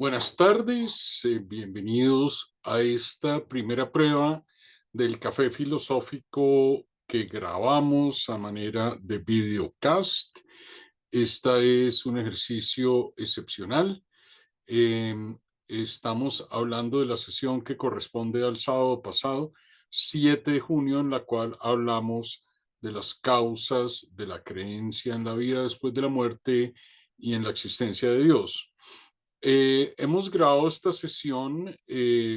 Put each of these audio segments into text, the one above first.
Buenas tardes, bienvenidos a esta primera prueba del café filosófico que grabamos a manera de videocast. Esta es un ejercicio excepcional. Eh, Estamos hablando de la sesión que corresponde al sábado pasado, 7 de junio, en la cual hablamos de las causas de la creencia en la vida después de la muerte y en la existencia de Dios. Hemos grabado esta sesión,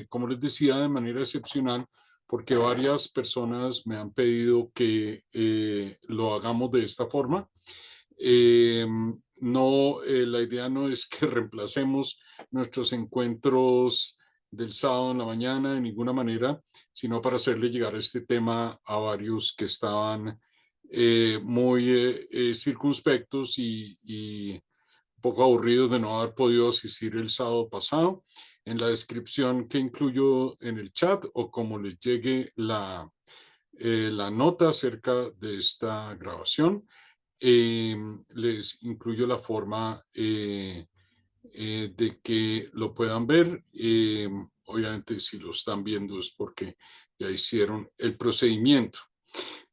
como les decía, de manera excepcional, porque varias personas me han pedido que lo hagamos de esta forma. Eh, no, la idea no es que reemplacemos nuestros encuentros del sábado en la mañana de ninguna manera, sino para hacerle llegar este tema a varios que estaban muy circunspectos y poco aburridos de no haber podido asistir el sábado pasado. En la descripción que incluyo en el chat o como les llegue la nota acerca de esta grabación, les incluyo la forma de que lo puedan ver. Obviamente, si lo están viendo es porque ya hicieron el procedimiento.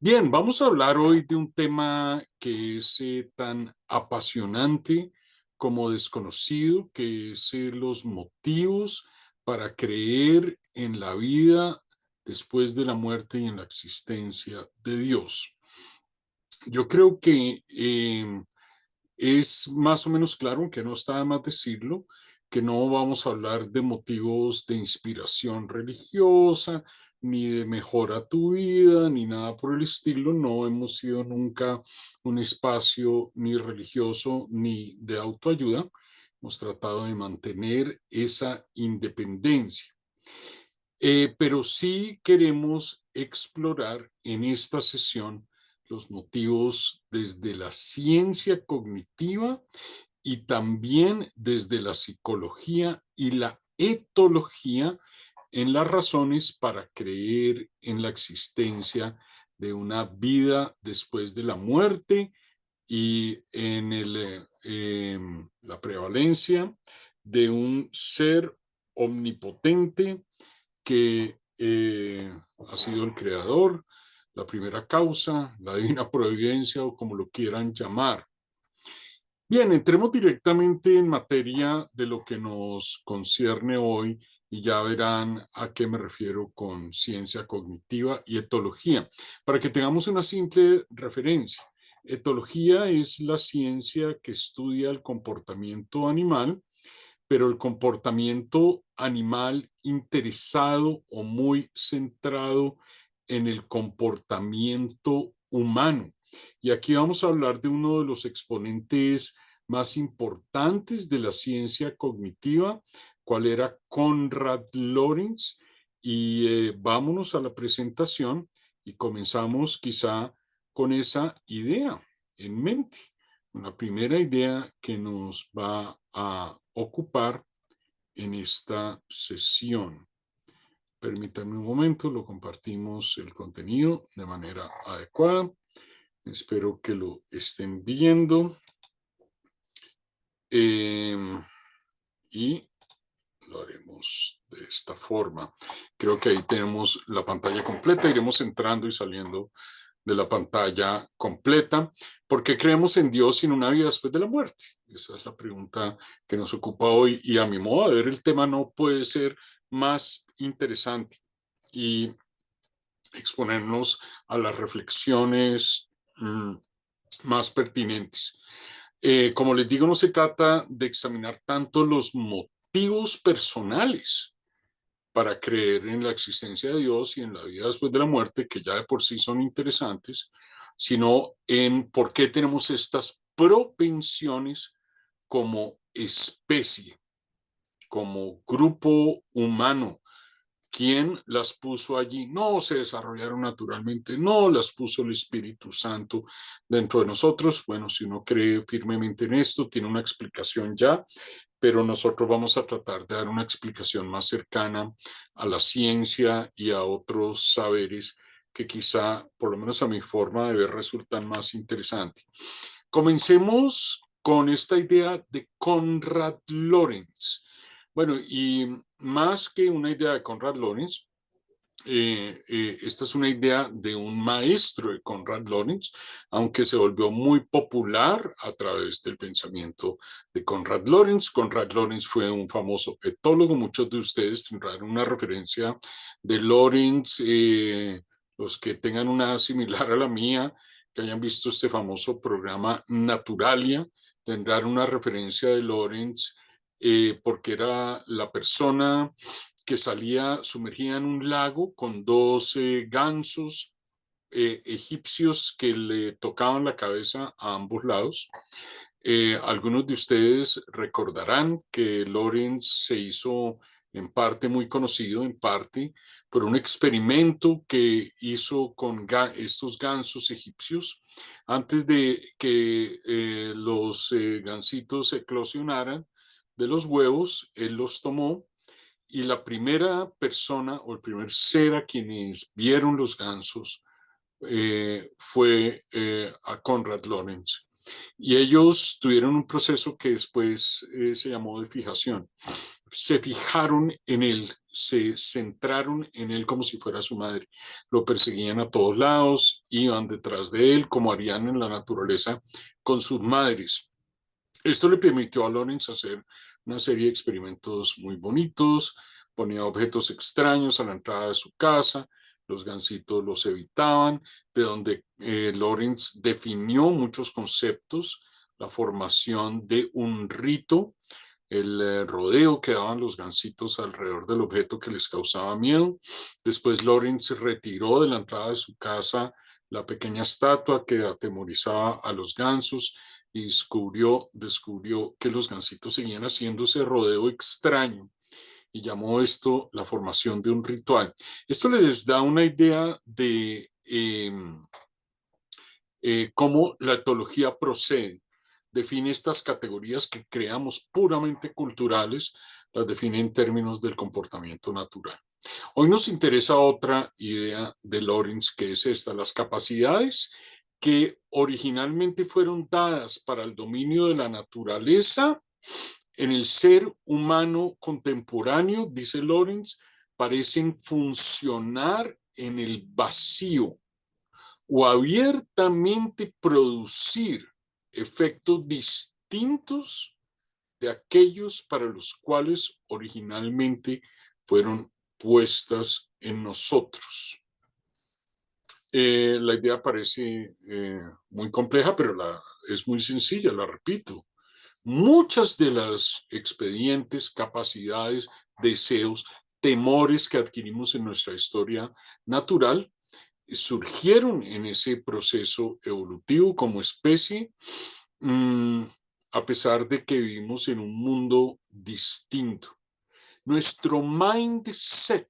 Bien, vamos a hablar hoy de un tema que es tan apasionante como desconocido, que es los motivos para creer en la vida después de la muerte y en la existencia de Dios. Yo creo que es más o menos claro, aunque no está de más decirlo, que no vamos a hablar de motivos de inspiración religiosa, ni de mejora a tu vida, ni nada por el estilo. No hemos sido nunca un espacio ni religioso ni de autoayuda. Hemos tratado de mantener esa independencia. Pero sí queremos explorar en esta sesión los motivos desde la ciencia cognitiva y también desde la psicología y la etología en las razones para creer en la existencia de una vida después de la muerte y en la prevalencia de un ser omnipotente que ha sido el creador, la primera causa, la divina providencia o como lo quieran llamar. Bien, entremos directamente en materia de lo que nos concierne hoy y ya verán a qué me refiero con ciencia cognitiva y etología, para que tengamos una simple referencia. Etología es la ciencia que estudia el comportamiento animal, pero el comportamiento animal interesado o muy centrado en el comportamiento humano. Y aquí vamos a hablar de uno de los exponentes más importantes de la ciencia cognitiva, cuál era Konrad Lorenz. Y vámonos a la presentación y comenzamos quizá con esa idea en mente. Una primera idea que nos va a ocupar en esta sesión. Permítanme un momento, lo compartimos el contenido de manera adecuada. Espero que lo estén viendo. Y lo haremos de esta forma. Creo que ahí tenemos la pantalla completa. Iremos entrando y saliendo de la pantalla completa. ¿Por qué creemos en Dios sin una vida después de la muerte? Esa es la pregunta que nos ocupa hoy y a mi modo de ver el tema no puede ser más interesante y exponernos a las reflexiones más pertinentes. Como les digo, no se trata de examinar tanto los motivos personales para creer en la existencia de Dios y en la vida después de la muerte, que ya de por sí son interesantes, sino en por qué tenemos estas propensiones como especie, como grupo humano. ¿Quién las puso allí? No se desarrollaron naturalmente, no las puso el Espíritu Santo dentro de nosotros. Bueno, si uno cree firmemente en esto, tiene una explicación ya, pero nosotros vamos a tratar de dar una explicación más cercana a la ciencia y a otros saberes que quizá, por lo menos a mi forma de ver, resultan más interesantes. Comencemos con esta idea de Konrad Lorenz. Bueno, y más que una idea de Konrad Lorenz, esta es una idea de un maestro de Konrad Lorenz, aunque se volvió muy popular a través del pensamiento de Konrad Lorenz. Konrad Lorenz fue un famoso etólogo, muchos de ustedes tendrán una referencia de Lorenz, los que tengan una similar a la mía, que hayan visto este famoso programa Naturalia, tendrán una referencia de Lorenz, porque era la persona que salía sumergida en un lago con dos gansos egipcios que le tocaban la cabeza a ambos lados. Algunos de ustedes recordarán que Lawrence se hizo en parte muy conocido, en parte por un experimento que hizo con estos gansos egipcios. Antes de que los gansitos eclosionaran de los huevos, él los tomó y la primera persona o el primer ser a quienes vieron los gansos fue a Konrad Lorenz. Y ellos tuvieron un proceso que después se llamó de fijación. Se fijaron en él, se centraron en él como si fuera su madre. Lo perseguían a todos lados, iban detrás de él, como harían en la naturaleza con sus madres. Esto le permitió a Lorenz hacer una serie de experimentos muy bonitos, ponía objetos extraños a la entrada de su casa, los gansitos los evitaban, de donde Lorenz definió muchos conceptos, la formación de un rito, el rodeo que daban los gansitos alrededor del objeto que les causaba miedo. Después Lorenz retiró de la entrada de su casa la pequeña estatua que atemorizaba a los gansos y descubrió que los gansitos seguían haciendo ese rodeo extraño y llamó esto la formación de un ritual. Esto les da una idea de cómo la etología procede, define estas categorías que creamos puramente culturales, las define en términos del comportamiento natural. Hoy nos interesa otra idea de Lorenz, que es esta: las capacidades que originalmente fueron dadas para el dominio de la naturaleza en el ser humano contemporáneo, dice Lorenz, parecen funcionar en el vacío o abiertamente producir efectos distintos de aquellos para los cuales originalmente fueron puestas en nosotros. La idea parece muy compleja, pero es muy sencilla, la repito. Muchas de las expedientes, capacidades, deseos, temores que adquirimos en nuestra historia natural surgieron en ese proceso evolutivo como especie, mmm, a pesar de que vivimos en un mundo distinto. Nuestro mindset,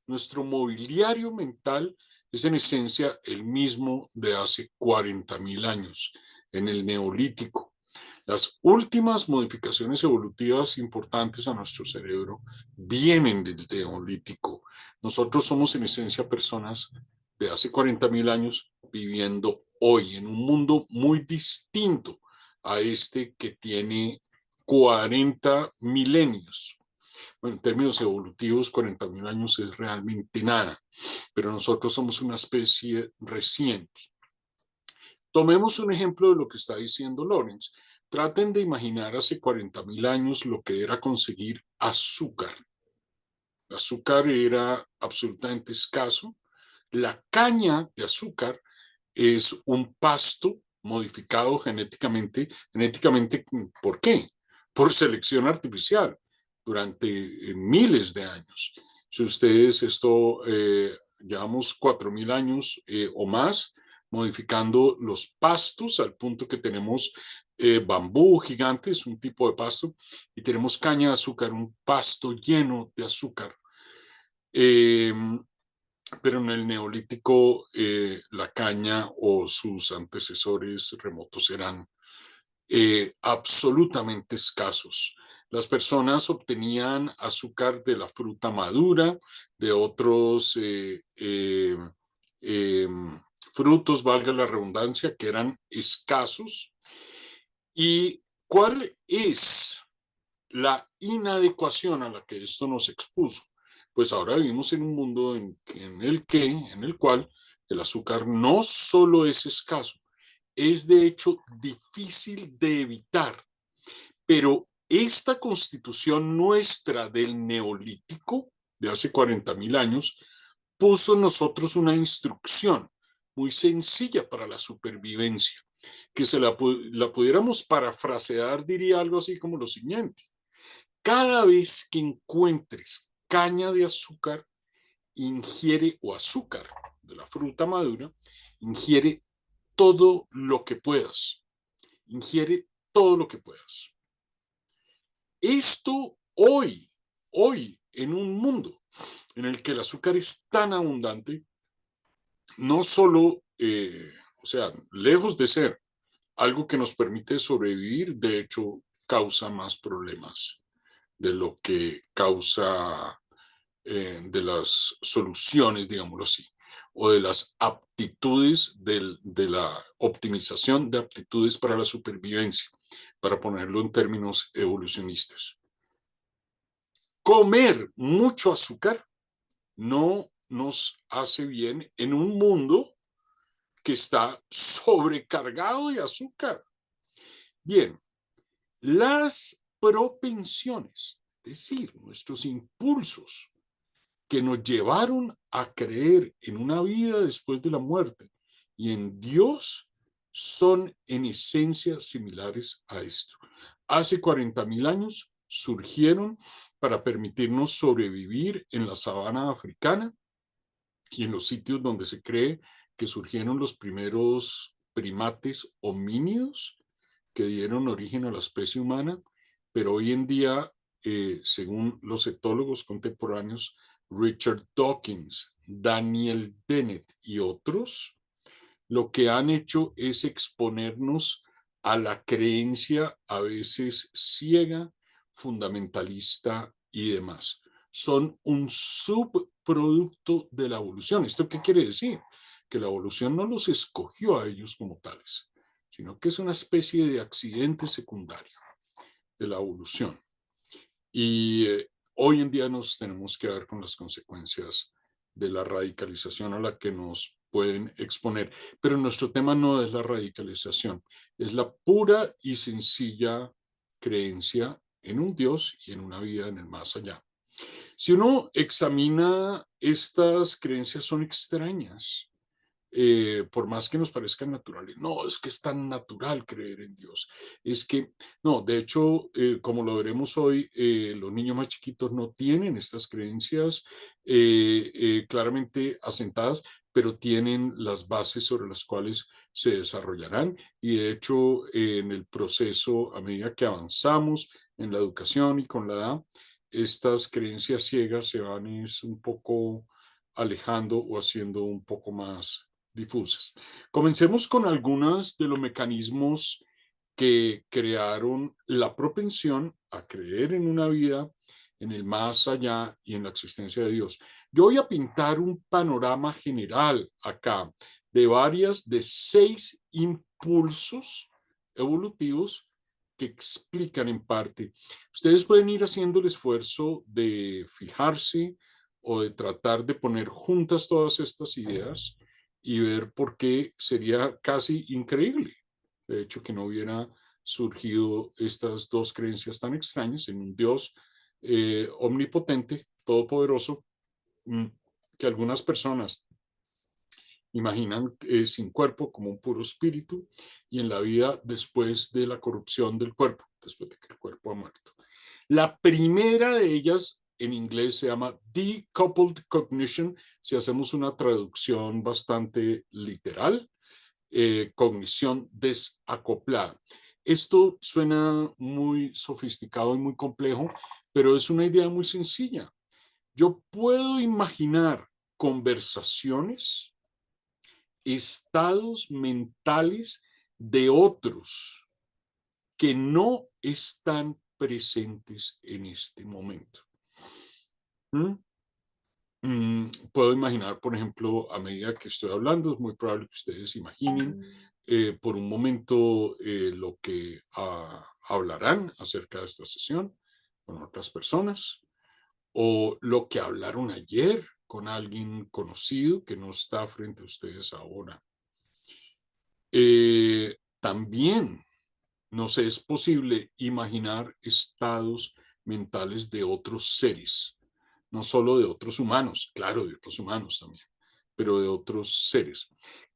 nuestro mobiliario mental es en esencia el mismo de hace 40.000 años, en el Neolítico. Las últimas modificaciones evolutivas importantes a nuestro cerebro vienen del Neolítico. Nosotros somos en esencia personas de hace 40.000 años viviendo hoy en un mundo muy distinto a este que tiene 40 milenios. Bueno, en términos evolutivos, 40.000 años es realmente nada, pero nosotros somos una especie reciente. Tomemos un ejemplo de lo que está diciendo Lorenz. Traten de imaginar hace 40.000 años lo que era conseguir azúcar. El azúcar era absolutamente escaso. La caña de azúcar es un pasto modificado genéticamente. Genéticamente, ¿por qué? Por selección artificial durante miles de años. Si ustedes llevamos 4.000 años o más modificando los pastos al punto que tenemos bambú gigante, es un tipo de pasto, y tenemos caña de azúcar, un pasto lleno de azúcar. Eh, pero en el Neolítico la caña o sus antecesores remotos eran absolutamente escasos. Las personas obtenían azúcar de la fruta madura, de otros eh, frutos, valga la redundancia, que eran escasos. ¿Y cuál es la inadecuación a la que esto nos expuso. Pues ahora vivimos en un mundo en el cual el azúcar no solo es escaso, es de hecho difícil de evitar, pero esta constitución nuestra del neolítico de hace 40.000 años puso en nosotros una instrucción muy sencilla para la supervivencia, que la pudiéramos parafrasear, diría algo así como lo siguiente: cada vez que encuentres caña de azúcar, ingiere, o azúcar de la fruta madura, ingiere todo lo que puedas. Ingiere todo lo que puedas. Esto hoy, en un mundo en el que el azúcar es tan abundante, no solo, o sea, lejos de ser algo que nos permite sobrevivir, de hecho, causa más problemas de lo que causa de las soluciones, digámoslo así, o de las aptitudes de la optimización de aptitudes para la supervivencia, para ponerlo en términos evolucionistas. Comer mucho azúcar no nos hace bien en un mundo que está sobrecargado de azúcar. Bien, las propensiones, es decir, nuestros impulsos que nos llevaron a creer en una vida después de la muerte y en Dios, son en esencia similares a esto. Hace 40.000 años surgieron para permitirnos sobrevivir en la sabana africana y en los sitios donde se cree que surgieron los primeros primates homínidos que dieron origen a la especie humana, pero hoy en día, según los etólogos contemporáneos, Richard Dawkins, Daniel Dennett y otros, lo que han hecho es exponernos a la creencia a veces ciega, fundamentalista y demás. Son un subproducto de la evolución. ¿Esto qué quiere decir? Que la evolución no los escogió a ellos como tales, sino que es una especie de accidente secundario de la evolución. Y hoy en día nos tenemos que ver con las consecuencias de la radicalización a la que nos pueden exponer. Pero nuestro tema no es la radicalización, es la pura y sencilla creencia en un Dios y en una vida en el más allá. Si uno examina, estas creencias son extrañas, por más que nos parezcan naturales. No, es que es tan natural creer en Dios. Es que, no, de hecho, como lo veremos hoy, los niños más chiquitos no tienen estas creencias claramente asentadas, pero tienen las bases sobre las cuales se desarrollarán. Y de hecho, en el proceso, a medida que avanzamos en la educación y con la edad, estas creencias ciegas se van un poco alejando o haciendo un poco más difusas. Comencemos con algunos de los mecanismos que crearon la propensión a creer en una vida en el más allá y en la existencia de Dios. Yo voy a pintar un panorama general acá de 6 impulsos evolutivos que explican en parte. Ustedes pueden ir haciendo el esfuerzo de fijarse o de tratar de poner juntas todas estas ideas y ver por qué sería casi increíble, de hecho, que no hubiera surgido estas dos creencias tan extrañas en un Dios omnipotente, todopoderoso, que algunas personas imaginan sin cuerpo, como un puro espíritu, y en la vida después de la corrupción del cuerpo, después de que el cuerpo ha muerto. La primera de ellas en inglés se llama decoupled cognition, si hacemos una traducción bastante literal, cognición desacoplada. Esto suena muy sofisticado y muy complejo, pero es una idea muy sencilla. Yo puedo imaginar conversaciones, estados mentales de otros que no están presentes en este momento. ¿Mm? Puedo imaginar, por ejemplo, a medida que estoy hablando, es muy probable que ustedes imaginen por un momento lo que hablarán acerca de esta sesión. con otras personas, o lo que hablaron ayer con alguien conocido que no está frente a ustedes ahora. También nos es posible imaginar estados mentales de otros seres, no solo de otros humanos, claro, de otros humanos también, pero de otros seres.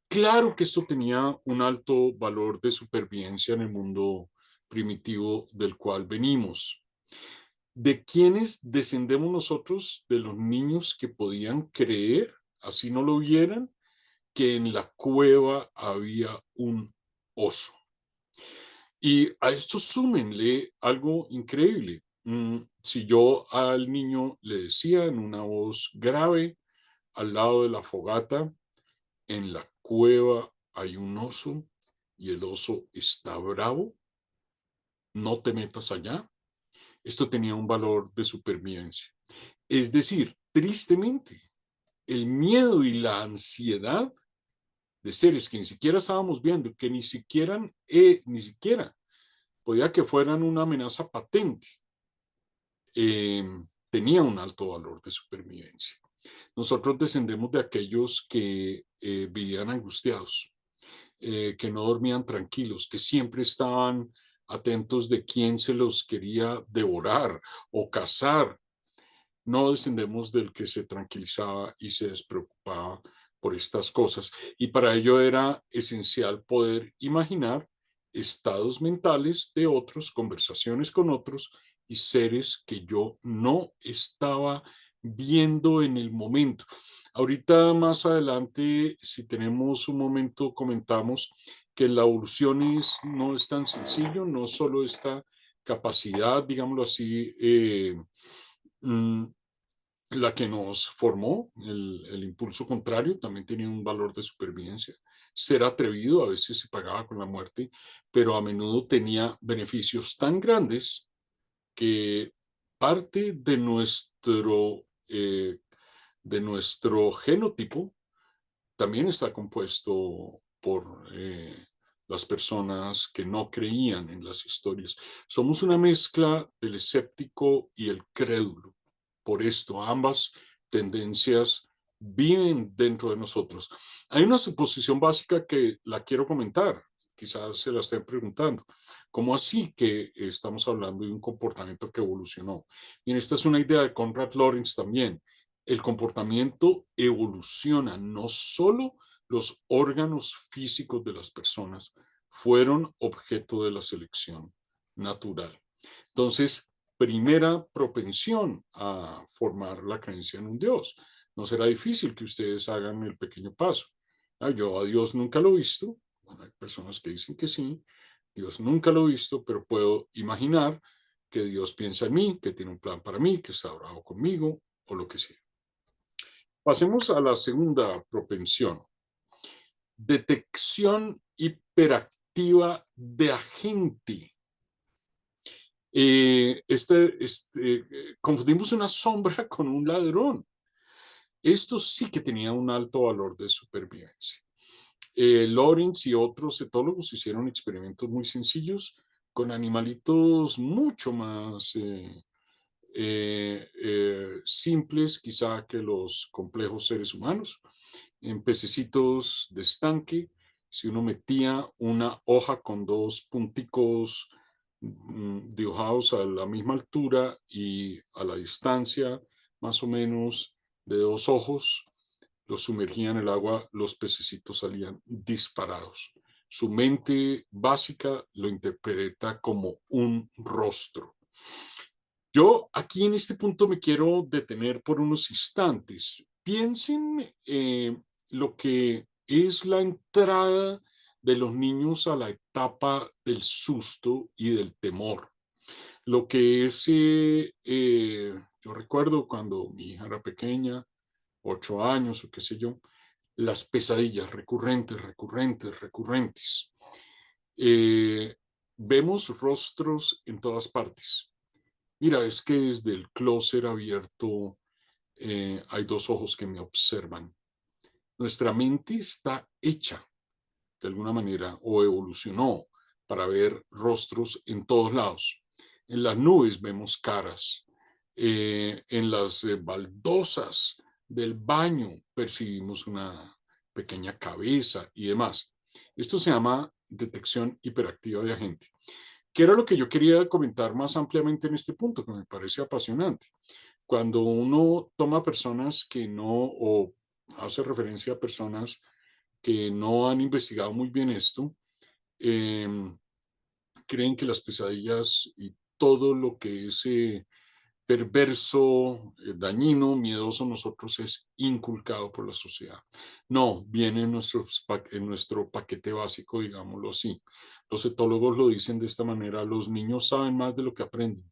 Claro que esto tenía un alto valor de supervivencia en el mundo primitivo del cual venimos. ¿De quiénes descendemos nosotros? De los niños que podían creer, así no lo vieran, que en la cueva había un oso. Y a esto súmenle algo increíble. Si yo al niño le decía en una voz grave, al lado de la fogata, en la cueva hay un oso y el oso está bravo, no te metas allá, esto tenía un valor de supervivencia. Es decir, tristemente, el miedo y la ansiedad de seres que ni siquiera estábamos viendo, que ni siquiera podía que fueran una amenaza patente, eh, tenía un alto valor de supervivencia. Nosotros descendemos de aquellos que vivían angustiados, que no dormían tranquilos, que siempre estaban atentos de quién se los quería devorar o cazar. No descendemos del que se tranquilizaba y se despreocupaba por estas cosas. Y para ello era esencial poder imaginar estados mentales de otros, conversaciones con otros y seres que yo no estaba viendo en el momento. Ahorita más adelante, si tenemos un momento, comentamos que la evolución no es tan sencillo, no solo esta capacidad, digámoslo así, mm, la que nos formó, el impulso contrario, también tenía un valor de supervivencia. Ser atrevido a veces se pagaba con la muerte, pero a menudo tenía beneficios tan grandes que parte de nuestro genotipo también está compuesto por las personas que no creían en las historias. Somos una mezcla del escéptico y el crédulo. Por esto, ambas tendencias viven dentro de nosotros. Hay una suposición básica que la quiero comentar, quizás se la estén preguntando. ¿Cómo así que estamos hablando de un comportamiento que evolucionó? Bien, esta es una idea de Conrad Lorenz también. El comportamiento evoluciona, no solo los órganos físicos de las personas fueron objeto de la selección natural. Entonces, primera propensión a formar la creencia en un Dios. No será difícil que ustedes hagan el pequeño paso. Yo a Dios nunca lo he visto. Bueno, hay personas que dicen que sí. Dios nunca lo he visto, pero puedo imaginar que Dios piensa en mí, que tiene un plan para mí, que está bravo conmigo o lo que sea. Pasemos a la segunda propensión. Detección hiperactiva de agente. Confundimos una sombra con un ladrón. Esto sí que tenía un alto valor de supervivencia. Lawrence y otros etólogos hicieron experimentos muy sencillos con animalitos mucho más simples quizá que los complejos seres humanos. En pececitos de estanque, si uno metía una hoja con dos punticos dibujados a la misma altura y a la distancia más o menos de dos ojos, los sumergía en el agua, los pececitos salían disparados. Su mente básica lo interpreta como un rostro. Yo aquí en este punto me quiero detener por unos instantes. Piensen lo que es la entrada de los niños a la etapa del susto y del temor. Lo que es, yo recuerdo cuando mi hija era pequeña, 8 años o qué sé yo, las pesadillas recurrentes, recurrentes, recurrentes. Eh, Vemos rostros en todas partes. Mira, es que desde el closet abierto hay dos ojos que me observan. Nuestra mente está hecha de alguna manera o evolucionó para ver rostros en todos lados. En las nubes vemos caras. En las baldosas del baño percibimos una pequeña cabeza y demás. Esto se llama detección hiperactiva de agente. ¿Qué era lo que yo quería comentar más ampliamente en este punto, que me parece apasionante? Cuando uno toma personas que no, o hace referencia a personas que no han investigado muy bien esto, eh, creen que las pesadillas y todo lo que es perverso, dañino, miedoso nosotros es inculcado por la sociedad. No, viene en nuestro paquete básico, digámoslo así. Los etólogos lo dicen de esta manera: los niños saben más de lo que aprenden.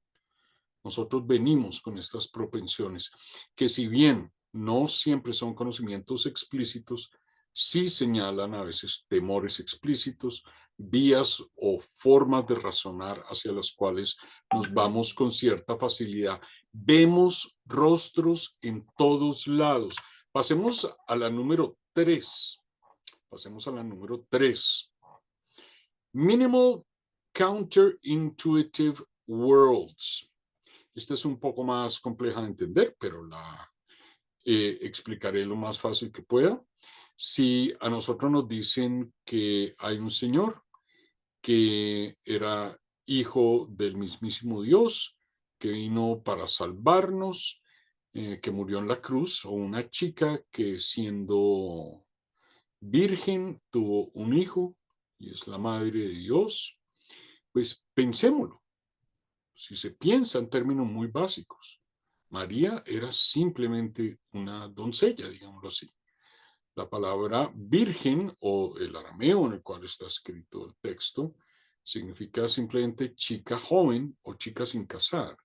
Nosotros venimos con estas propensiones, que si bien no siempre son conocimientos explícitos, sí señalan a veces temores explícitos, vías o formas de razonar hacia las cuales nos vamos con cierta facilidad. Vemos rostros en todos lados. Pasemos a la número 3. Pasemos a la número 3. Minimal counterintuitive worlds. Esta es un poco más compleja de entender, pero la explicaré lo más fácil que pueda. Si a nosotros nos dicen que hay un señor que era hijo del mismísimo Dios, que vino para salvarnos, que murió en la cruz, o una chica que siendo virgen tuvo un hijo y es la madre de Dios, pues pensémoslo. Si se piensa en términos muy básicos, María era simplemente una doncella, digámoslo así. La palabra virgen, o el arameo en el cual está escrito el texto, significa simplemente chica joven o chica sin casar.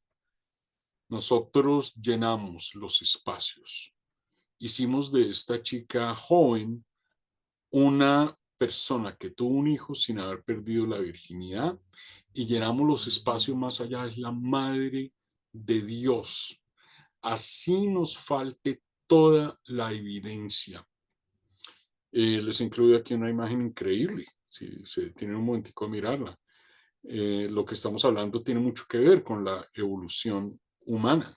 Nosotros llenamos los espacios. Hicimos de esta chica joven una persona que tuvo un hijo sin haber perdido la virginidad, y llenamos los espacios más allá. Es la madre de Dios. Así nos falte toda la evidencia. Les incluyo aquí una imagen increíble, si se tienen un momentico a mirarla. Lo que estamos hablando tiene mucho que ver con la evolución humana.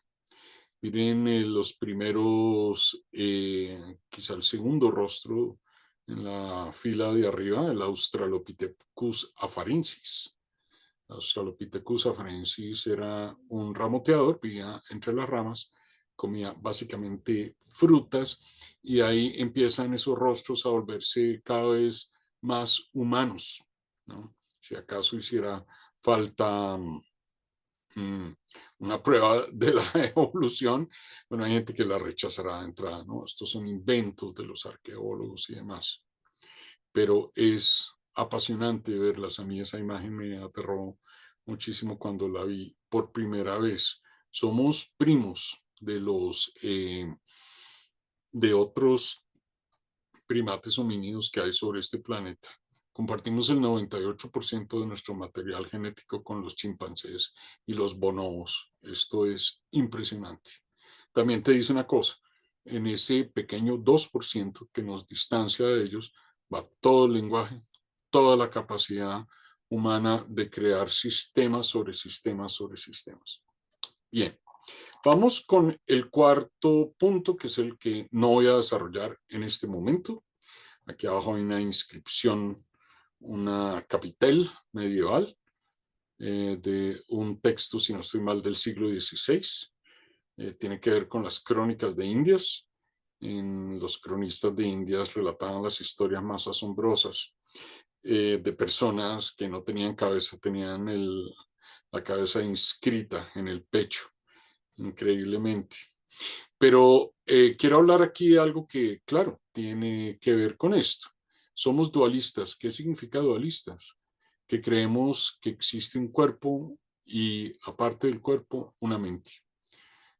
Miren los primeros, quizá el segundo rostro en la fila de arriba, el Australopithecus afarensis. Australopithecus afarensis era un ramoteador, vivía entre las ramas, comía básicamente frutas, y ahí empiezan esos rostros a volverse cada vez más humanos, ¿no? Si acaso hiciera falta una prueba de la evolución, bueno, hay gente que la rechazará de entrada, ¿no? Estos son inventos de los arqueólogos y demás, pero es apasionante verlas. A mí esa imagen me aterró muchísimo cuando la vi por primera vez. Somos primos de otros primates homínidos que hay sobre este planeta. Compartimos el 98% de nuestro material genético con los chimpancés y los bonobos. Esto es impresionante. También te dice una cosa: en ese pequeño 2% que nos distancia de ellos va todo el lenguaje, toda la capacidad humana de crear sistemas sobre sistemas sobre sistemas. Bien, vamos con el cuarto punto, que es el que no voy a desarrollar en este momento. Aquí abajo hay una inscripción, una capitel medieval, de un texto, si no estoy mal, del siglo XVI. Tiene que ver con las crónicas de Indias. Los cronistas de Indias relataban las historias más asombrosas, de personas que no tenían cabeza, tenían la cabeza inscrita en el pecho, increíblemente. Pero quiero hablar aquí de algo que, claro, tiene que ver con esto. Somos dualistas. ¿Qué significa dualistas? Que creemos que existe un cuerpo y, aparte del cuerpo, una mente.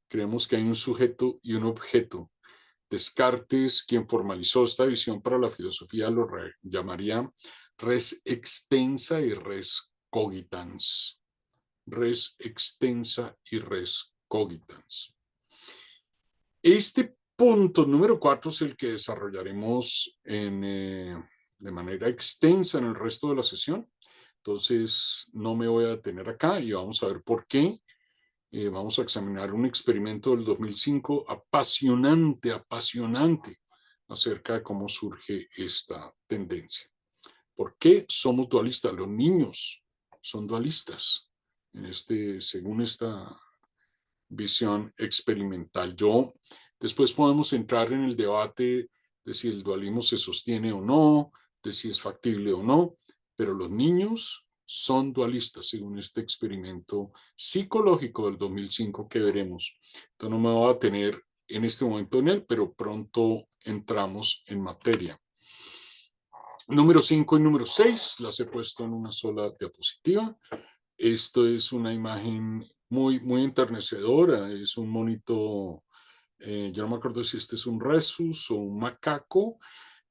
Creemos que hay un sujeto y un objeto. Descartes, quien formalizó esta visión para la filosofía, lo llamaría res extensa y res cogitans. Res extensa y res cogitans. Este punto número 4 es el que desarrollaremos de manera extensa en el resto de la sesión. Entonces, no me voy a detener acá y vamos a ver por qué. Vamos a examinar un experimento del 2005 apasionante, apasionante, acerca de cómo surge esta tendencia. ¿Por qué somos dualistas? Los niños son dualistas según esta visión experimental. Después podemos entrar en el debate de si el dualismo se sostiene o no, de si es factible o no, pero los niños son dualistas según este experimento psicológico del 2005 que veremos. Entonces no me voy a tener en este momento en él, pero pronto entramos en materia. Número 5 y número 6 las he puesto en una sola diapositiva. Esto es una imagen muy enternecedora. Es un monito, yo no me acuerdo si este es un rhesus o un macaco.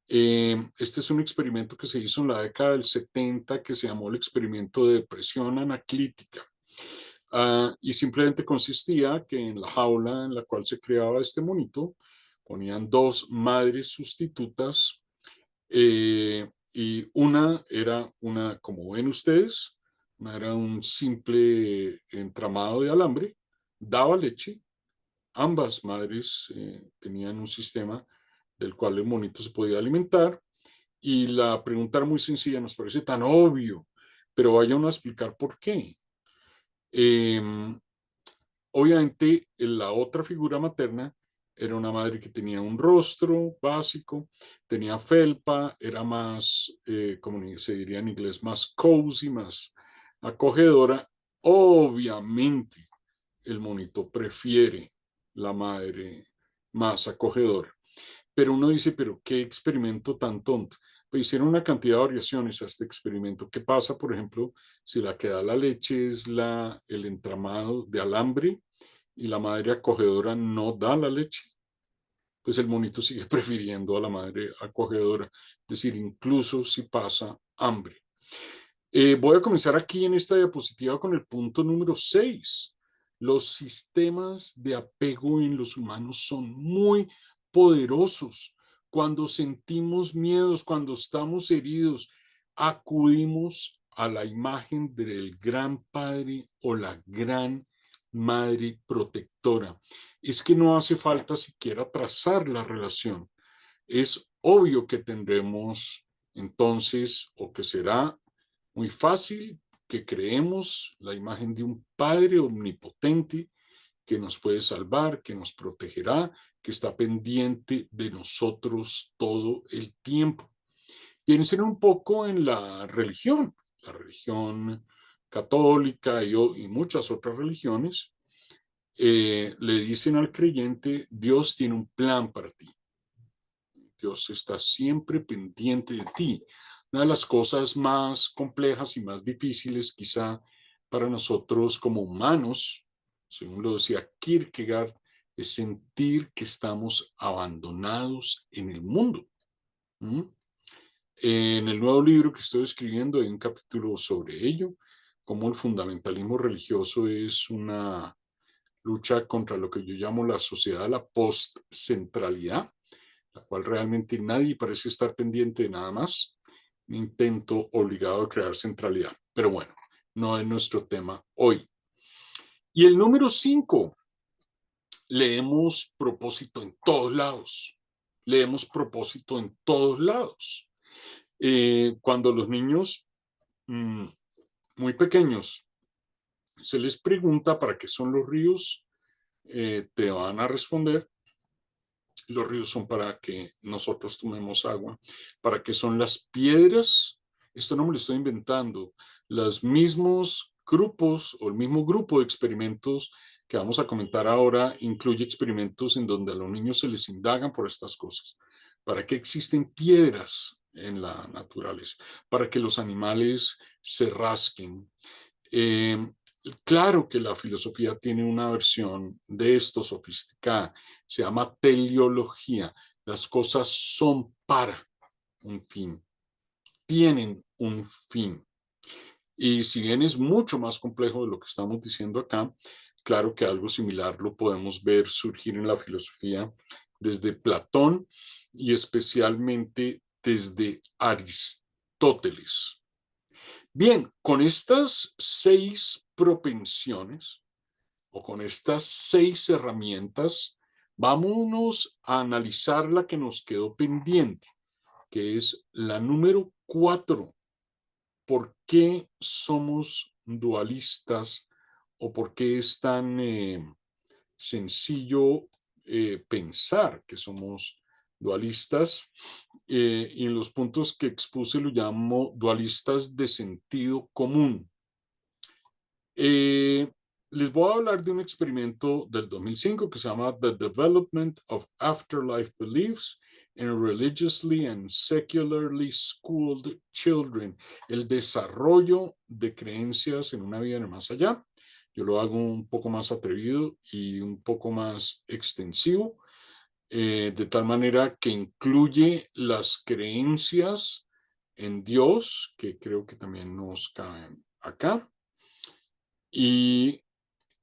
Este es un experimento que se hizo en la década del 70 que se llamó el experimento de depresión anaclítica. Y simplemente consistía que en la jaula en la cual se creaba este monito ponían dos madres sustitutas, y una era como ven ustedes, una era un simple entramado de alambre, daba leche, ambas madres tenían un sistema del cual el monito se podía alimentar, y la pregunta era muy sencilla, nos parece tan obvio, pero vaya uno a explicar por qué. Eh, Obviamente, la otra figura materna era una madre que tenía un rostro básico, tenía felpa, era más, como se diría en inglés, más cozy, más acogedora. Obviamente, el monito prefiere la madre más acogedora. Pero uno dice, pero qué experimento tan tonto. Pues hicieron una cantidad de variaciones a este experimento. ¿Qué pasa, por ejemplo, si la que da la leche es el entramado de alambre y la madre acogedora no da la leche? Pues el monito sigue prefiriendo a la madre acogedora, es decir, incluso si pasa hambre. Voy a comenzar aquí en esta diapositiva con el punto número 6. Los sistemas de apego en los humanos son muy poderosos. Cuando sentimos miedos, cuando estamos heridos, acudimos a la imagen del gran padre o la gran madre protectora. Es que no hace falta siquiera trazar la relación. Es obvio que tendremos entonces, o que será muy fácil, que creemos la imagen de un Padre omnipotente que nos puede salvar, que nos protegerá, que está pendiente de nosotros todo el tiempo. Piensen un poco en la religión católica y muchas otras religiones. Le dicen al creyente, Dios tiene un plan para ti. Dios está siempre pendiente de ti. Una de las cosas más complejas y más difíciles quizá para nosotros como humanos, según lo decía Kierkegaard, es sentir que estamos abandonados en el mundo. ¿Mm? En el nuevo libro que estoy escribiendo hay un capítulo sobre ello, cómo el fundamentalismo religioso es una lucha contra lo que yo llamo la sociedad de la postcentralidad, la cual realmente nadie parece estar pendiente de nada más. Un intento obligado a crear centralidad. Pero bueno, no es nuestro tema hoy. Y el número 5, leemos propósito en todos lados. Leemos propósito en todos lados. Cuando los niños muy pequeños se les pregunta para qué son los ríos, te van a responder: los ríos son para que nosotros tomemos agua. ¿Para qué son las piedras? Esto no me lo estoy inventando. Los mismos grupos o el mismo grupo de experimentos que vamos a comentar ahora incluye experimentos en donde a los niños se les indagan por estas cosas. ¿Para qué existen piedras en la naturaleza? Para que los animales se rasquen. Claro que la filosofía tiene una versión de esto sofisticada, se llama teleología. Las cosas son para un fin, tienen un fin. Y si bien es mucho más complejo de lo que estamos diciendo acá, claro que algo similar lo podemos ver surgir en la filosofía desde Platón y especialmente desde Aristóteles. Bien, con estas 6 propensiones o con estas 6 herramientas, vámonos a analizar la que nos quedó pendiente, que es la número 4. ¿Por qué somos dualistas o por qué es tan sencillo pensar que somos dualistas? Y en los puntos que expuse lo llamo dualistas de sentido común. Eh, Les voy a hablar de un experimento del 2005 que se llama The Development of Afterlife Beliefs in Religiously and Secularly Schooled Children, el desarrollo de creencias en una vida en el más allá. Yo lo hago un poco más atrevido y un poco más extensivo, de tal manera que incluye las creencias en Dios, que creo que también nos caben acá. Y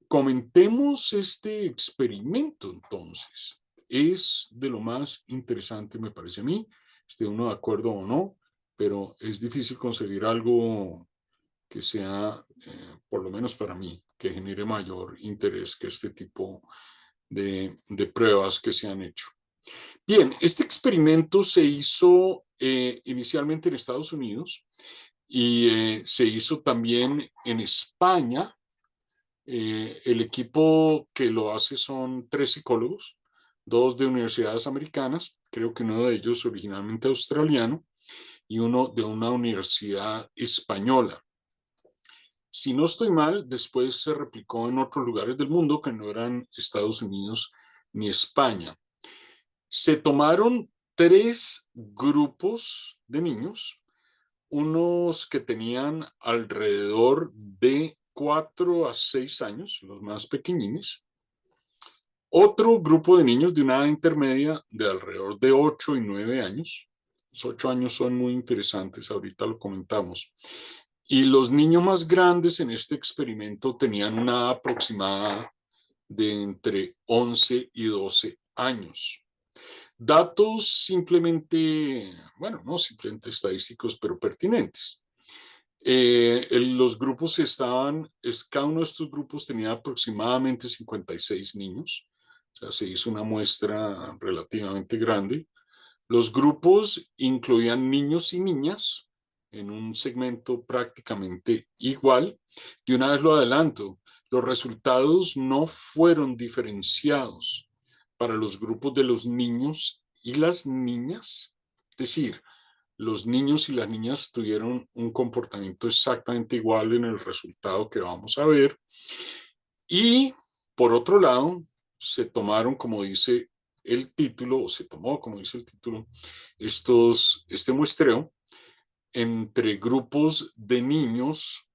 comentemos este experimento entonces. Es de lo más interesante, me parece a mí, esté uno de acuerdo o no, pero es difícil conseguir algo que sea, por lo menos para mí, que genere mayor interés que este tipo de pruebas que se han hecho. Bien, este experimento se hizo inicialmente en Estados Unidos y se hizo también en España. El equipo que lo hace son 3 psicólogos, 2 de universidades americanas, creo que uno de ellos originalmente australiano y uno de una universidad española. Si no estoy mal, después se replicó en otros lugares del mundo que no eran Estados Unidos ni España. Se tomaron 3 grupos de niños, unos que tenían alrededor de 4 a 6 años, los más pequeñines. Otro grupo de niños de una edad intermedia de alrededor de 8 y 9 años. Los 8 años son muy interesantes, ahorita lo comentamos. Y los niños más grandes en este experimento tenían una edad aproximada de entre 11 y 12 años. Datos simplemente, bueno, no simplemente estadísticos, pero pertinentes. Los grupos estaban, cada uno de estos grupos tenía aproximadamente 56 niños, o sea, se hizo una muestra relativamente grande. Los grupos incluían niños y niñas en un segmento prácticamente igual. De una vez lo adelanto, los resultados no fueron diferenciados para los grupos de los niños y las niñas. Es decir, los niños y las niñas tuvieron un comportamiento exactamente igual en el resultado que vamos a ver. Y por otro lado, se tomaron, como dice el título, o se tomó, como dice el título, este muestreo entre grupos de niños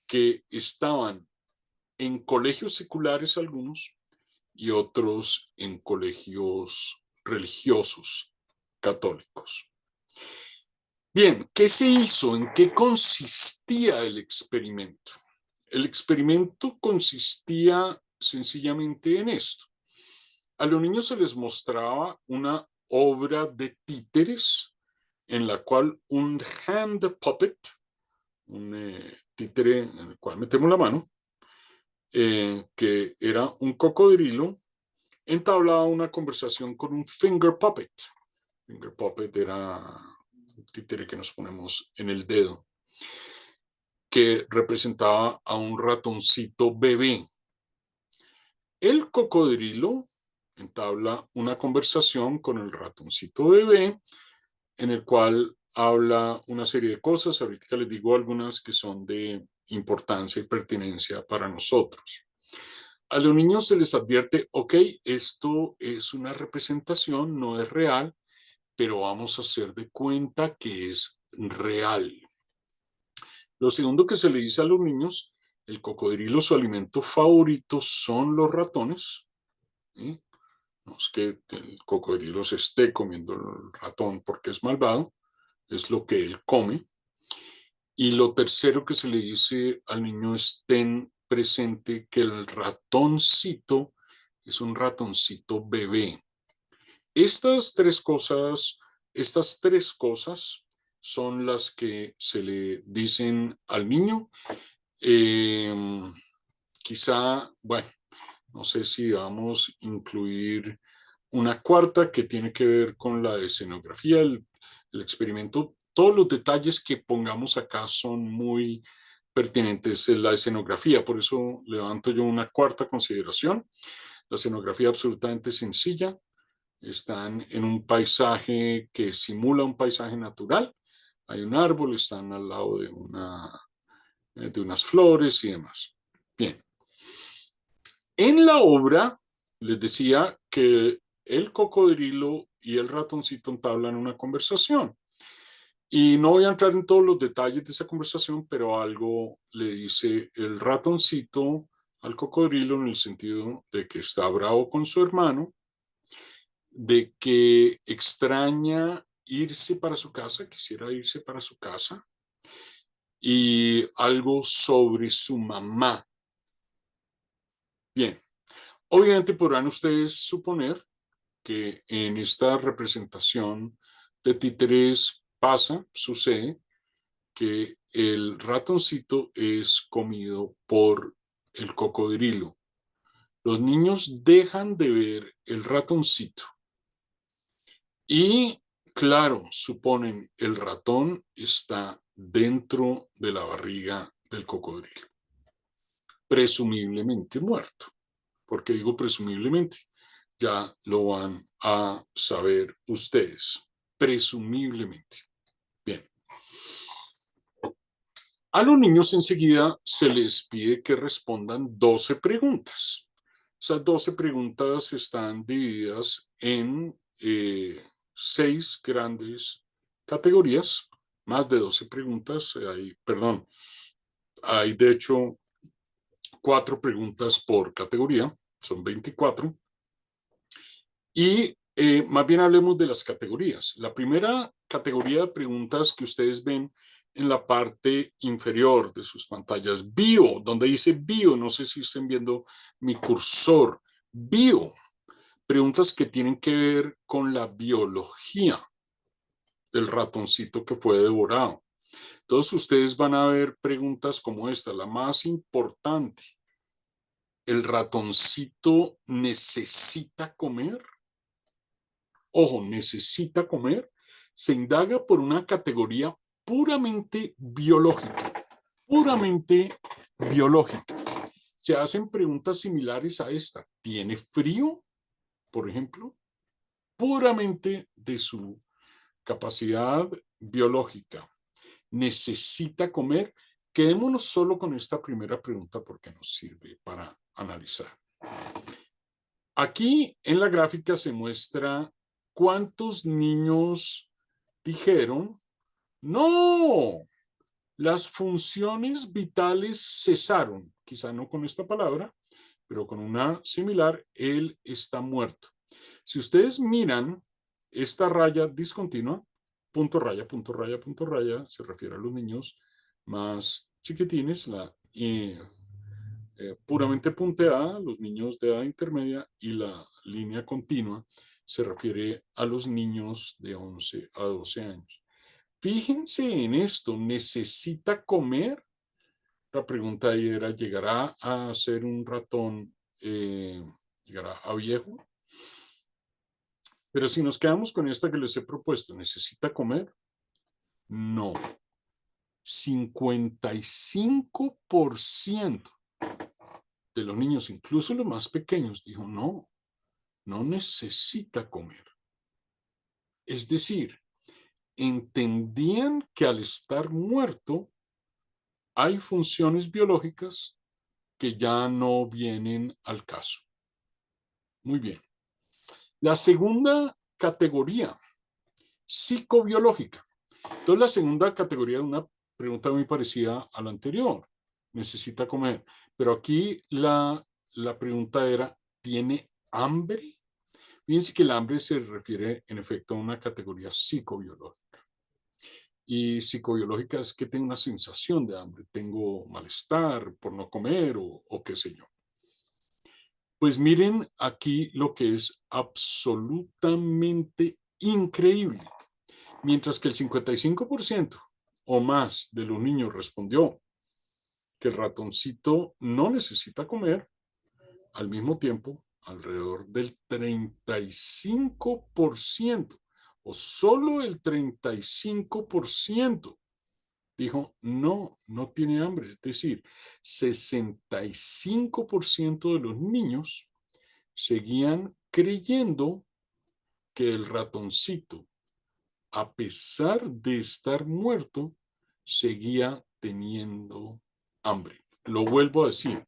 que estaban en colegios seculares algunos y otros en colegios religiosos católicos. Bien, ¿qué se hizo? ¿En qué consistía el experimento? El experimento consistía sencillamente en esto. A los niños se les mostraba una obra de títeres en la cual un hand puppet, un títere en el cual metemos la mano, que era un cocodrilo, entablaba una conversación con un finger puppet. Finger puppet era un títere que nos ponemos en el dedo, que representaba a un ratoncito bebé. El cocodrilo entabla una conversación con el ratoncito bebé, en el cual habla una serie de cosas. Ahorita les digo algunas que son de importancia y pertinencia para nosotros. A los niños se les advierte, ok, esto es una representación, no es real, pero vamos a hacer de cuenta que es real. Lo segundo que se le dice a los niños, el cocodrilo, su alimento favorito son los ratones. ¿Sí? No es que el cocodrilo se esté comiendo el ratón porque es malvado, es lo que él come. Y lo tercero que se le dice al niño es ten presente que el ratoncito es un ratoncito bebé. Estas tres cosas son las que se le dicen al niño. Eh, Quizá, bueno, no sé si vamos a incluir una cuarta que tiene que ver con la escenografía, el experimento. Todos los detalles que pongamos acá son muy pertinentes en la escenografía, por eso levanto yo una cuarta consideración. La escenografía absolutamente sencilla, están en un paisaje que simula un paisaje natural, hay un árbol, están al lado de unas flores y demás. Bien, en la obra les decía que el cocodrilo y el ratoncito entablan una conversación. Y no voy a entrar en todos los detalles de esa conversación, pero algo le dice el ratoncito al cocodrilo en el sentido de que está bravo con su hermano, de que extraña irse para su casa, quisiera irse para su casa, y algo sobre su mamá. Bien, obviamente podrán ustedes suponer que en esta representación de títeres sucede que el ratoncito es comido por el cocodrilo. Los niños dejan de ver el ratoncito y, claro, suponen el ratón está dentro de la barriga del cocodrilo, presumiblemente muerto. ¿Por qué digo presumiblemente? Ya lo van a saber ustedes, presumiblemente. Bien. A los niños enseguida se les pide que respondan 12 preguntas. Esas 12 preguntas están divididas en 6 grandes categorías, más de 12 preguntas, hay de hecho 4 preguntas por categoría, son 24. Y más bien hablemos de las categorías. La primera categoría de preguntas que ustedes ven en la parte inferior de sus pantallas, bio, donde dice bio, no sé si estén viendo mi cursor, bio, preguntas que tienen que ver con la biología del ratoncito que fue devorado. Entonces ustedes van a ver preguntas como esta, la más importante. ¿El ratoncito necesita comer? Ojo, necesita comer, se indaga por una categoría puramente biológica, puramente biológica. Se hacen preguntas similares a esta. ¿Tiene frío, por ejemplo? Puramente de su capacidad biológica. ¿Necesita comer? Quedémonos solo con esta primera pregunta porque nos sirve para analizar. Aquí en la gráfica se muestra cuántos niños dijeron, no, las funciones vitales cesaron, quizá no con esta palabra, pero con una similar, él está muerto. Si ustedes miran esta raya discontinua, punto raya, punto raya, punto raya, se refiere a los niños más chiquitines, la puramente punteada, los niños de edad intermedia, y la línea continua se refiere a los niños de 11 a 12 años. Fíjense en esto, ¿necesita comer? La pregunta ahí era, ¿llegará a ser un ratón, llegará a viejo? Pero si nos quedamos con esta que les he propuesto, ¿necesita comer? No. 55% de los niños, incluso los más pequeños, dijo, no, no necesita comer. Es decir, entendían que al estar muerto hay funciones biológicas que ya no vienen al caso. Muy bien. La segunda categoría, psicobiológica. Entonces, la segunda categoría es una pregunta muy parecida a la anterior. Necesita comer. Pero aquí la pregunta era, ¿tiene hambre? Fíjense que el hambre se refiere en efecto a una categoría psicobiológica. Y psicobiológica es que tengo una sensación de hambre, tengo malestar por no comer o qué sé yo. Pues miren aquí lo que es absolutamente increíble. Mientras que el 55% o más de los niños respondió que el ratoncito no necesita comer, al mismo tiempo, alrededor del 35% o solo el 35% dijo, no, no tiene hambre. Es decir, 65% de los niños seguían creyendo que el ratoncito, a pesar de estar muerto, seguía teniendo hambre. Lo vuelvo a decir,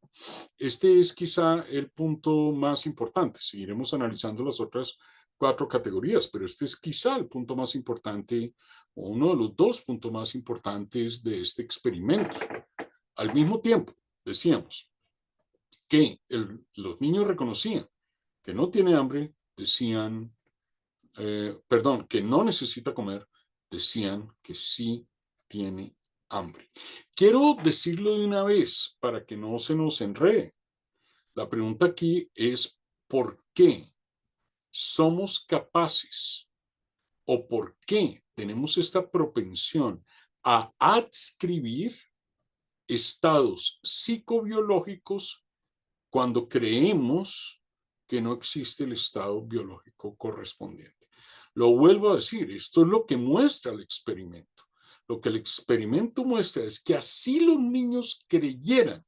este es quizá el punto más importante. Seguiremos analizando las otras 4 categorías, pero este es quizá el punto más importante o uno de los 2 puntos más importantes de este experimento. Al mismo tiempo, decíamos que los niños reconocían que no tiene hambre, decían, perdón, que no necesita comer, decían que sí tiene hambre. Quiero decirlo de una vez para que no se nos enrede. La pregunta aquí es ¿por qué somos capaces o por qué tenemos esta propensión a adscribir estados psicobiológicos cuando creemos que no existe el estado biológico correspondiente? Lo vuelvo a decir, esto es lo que muestra el experimento. Lo que el experimento muestra es que así los niños creyeran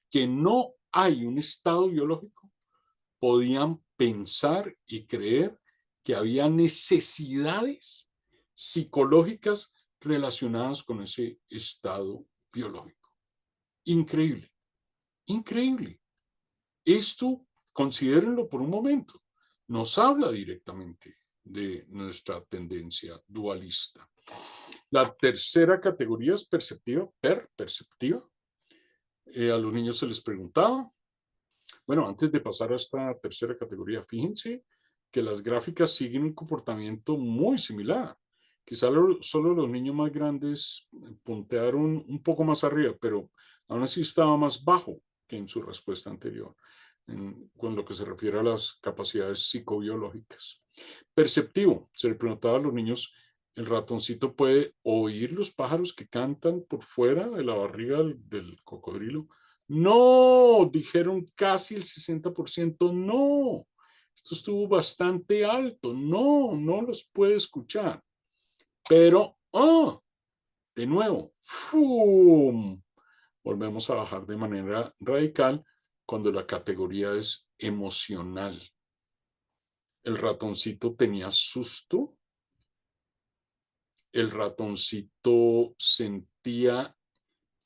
que no hay un estado biológico, podían pensar y creer que había necesidades psicológicas relacionadas con ese estado biológico. Increíble, increíble. Esto, considérenlo por un momento, nos habla directamente de nuestra tendencia dualista. La tercera categoría es perceptiva, perceptiva. A los niños se les preguntaba. Bueno, antes de pasar a esta tercera categoría, fíjense que las gráficas siguen un comportamiento muy similar. Quizá solo los niños más grandes puntearon un poco más arriba, pero aún así estaba más bajo que en su respuesta anterior, con lo que se refiere a las capacidades psicobiológicas. Perceptivo, se le preguntaba a los niños, ¿el ratoncito puede oír los pájaros que cantan por fuera de la barriga del cocodrilo? No, dijeron casi el 60%, no. Esto estuvo bastante alto, no, no los puede escuchar. Pero, de nuevo, ¡fum! Volvemos a bajar de manera radical cuando la categoría es emocional. El ratoncito tenía susto, el ratoncito sentía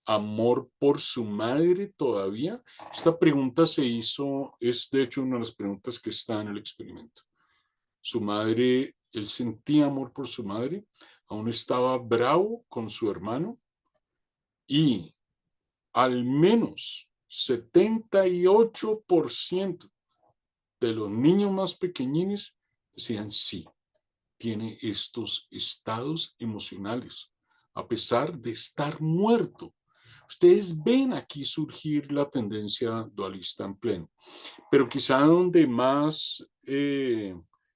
amor por su madre todavía. Esta pregunta se hizo, es de hecho una de las preguntas que está en el experimento. Su madre, él sentía amor por su madre, aún estaba bravo con su hermano y al menos 78% de los niños más pequeñines decían sí, tiene estos estados emocionales, a pesar de estar muerto. Ustedes ven aquí surgir la tendencia dualista en pleno, pero quizá donde más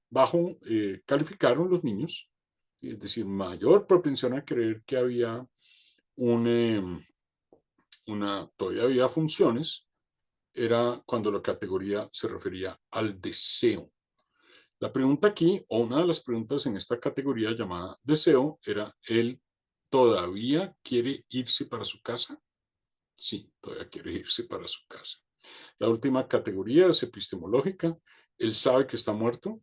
bajo calificaron los niños, es decir, mayor propensión a creer que había un, todavía había funciones, era cuando la categoría se refería al deseo. La pregunta aquí, o una de las preguntas en esta categoría llamada deseo, era, ¿él todavía quiere irse para su casa? Sí, todavía quiere irse para su casa. La última categoría es epistemológica. Él sabe que está muerto.